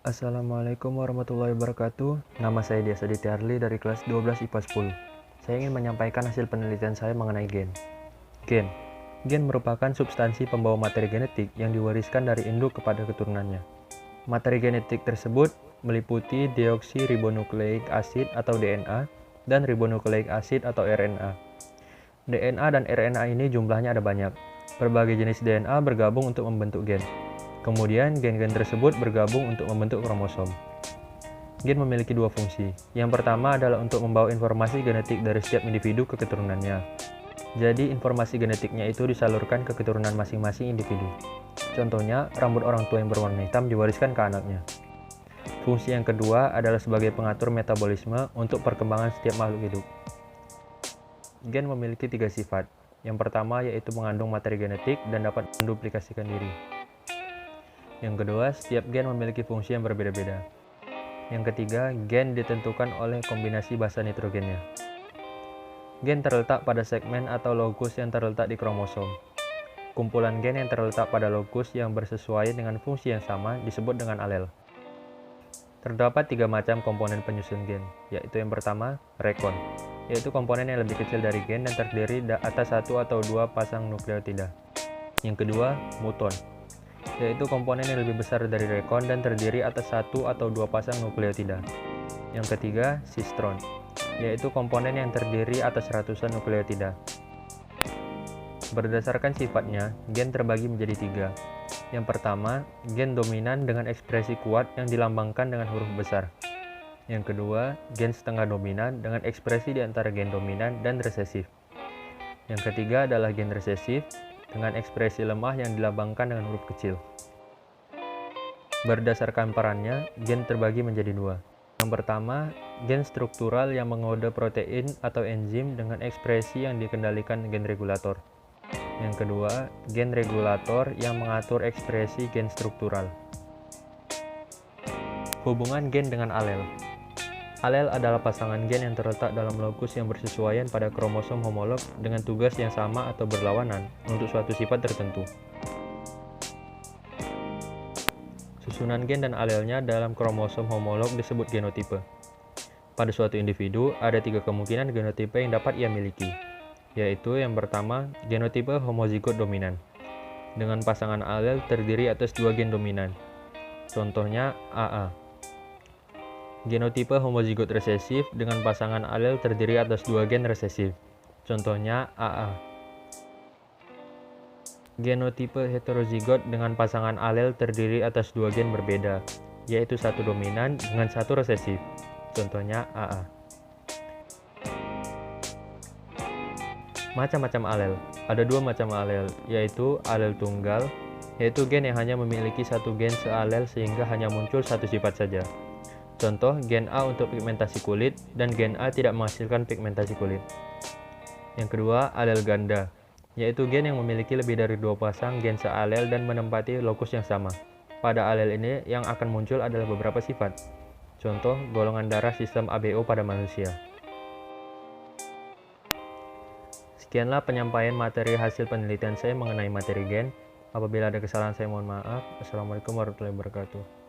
Assalamualaikum warahmatullahi wabarakatuh. Nama saya Dias Aditya Arli dari kelas 12 IPA 10. Saya ingin menyampaikan hasil penelitian saya mengenai gen. Gen merupakan substansi pembawa materi genetik yang diwariskan dari induk kepada keturunannya. Materi genetik tersebut meliputi deoksiribonukleik asid atau DNA dan ribonukleik asid atau RNA. DNA dan RNA ini jumlahnya ada banyak. Berbagai jenis DNA bergabung untuk membentuk gen. Kemudian, gen-gen tersebut bergabung untuk membentuk kromosom. Gen memiliki dua fungsi. Yang pertama adalah untuk membawa informasi genetik dari setiap individu ke keturunannya. Jadi, informasi genetiknya itu disalurkan ke keturunan masing-masing individu. Contohnya, rambut orang tua yang berwarna hitam diwariskan ke anaknya. Fungsi yang kedua adalah sebagai pengatur metabolisme untuk perkembangan setiap makhluk hidup. Gen memiliki tiga sifat. Yang pertama yaitu mengandung materi genetik dan dapat menduplikasikan diri. Yang kedua, setiap gen memiliki fungsi yang berbeda-beda. Yang ketiga, gen ditentukan oleh kombinasi basa nitrogennya. Gen terletak pada segmen atau lokus yang terletak di kromosom. Kumpulan gen yang terletak pada lokus yang bersesuaian dengan fungsi yang sama disebut dengan alel. Terdapat tiga macam komponen penyusun gen, yaitu yang pertama, rekon, yaitu komponen yang lebih kecil dari gen dan terdiri atas satu atau dua pasang nukleotida. Yang kedua, muton, yaitu komponen yang lebih besar dari rekon dan terdiri atas satu atau dua pasang nukleotida. Yang ketiga, sistron, yaitu komponen yang terdiri atas ratusan nukleotida. Berdasarkan sifatnya, gen terbagi menjadi tiga. Yang pertama, gen dominan dengan ekspresi kuat yang dilambangkan dengan huruf besar. Yang kedua, gen setengah dominan dengan ekspresi di antara gen dominan dan resesif. Yang ketiga adalah gen resesif dengan ekspresi lemah yang dilambangkan dengan huruf kecil. Berdasarkan perannya, gen terbagi menjadi dua. Yang pertama, gen struktural yang mengode protein atau enzim dengan ekspresi yang dikendalikan gen regulator. Yang kedua, gen regulator yang mengatur ekspresi gen struktural. Hubungan gen dengan alel. Alel adalah pasangan gen yang terletak dalam lokus yang bersesuaian pada kromosom homolog dengan tugas yang sama atau berlawanan untuk suatu sifat tertentu. Susunan gen dan alelnya dalam kromosom homolog disebut genotipe. Pada suatu individu, ada tiga kemungkinan genotipe yang dapat ia miliki, yaitu yang pertama, genotipe homozigot dominan, dengan pasangan alel terdiri atas dua gen dominan. Contohnya AA. Genotipe homozigot resesif dengan pasangan alel terdiri atas dua gen resesif. Contohnya AA. Genotipe heterozigot dengan pasangan alel terdiri atas dua gen berbeda, yaitu satu dominan dengan satu resesif. Contohnya AA. Macam-macam alel. Ada dua macam alel, yaitu alel tunggal, yaitu gen yang hanya memiliki satu gen sealel sehingga hanya muncul satu sifat saja. Contoh, gen A untuk pigmentasi kulit dan gen A tidak menghasilkan pigmentasi kulit. Yang kedua, alel ganda, yaitu gen yang memiliki lebih dari dua pasang gen sealel dan menempati lokus yang sama. Pada alel ini yang akan muncul adalah beberapa sifat. Contoh, golongan darah sistem ABO pada manusia. Sekianlah penyampaian materi hasil penelitian saya mengenai materi gen. Apabila ada kesalahan saya mohon maaf. Assalamualaikum warahmatullahi wabarakatuh.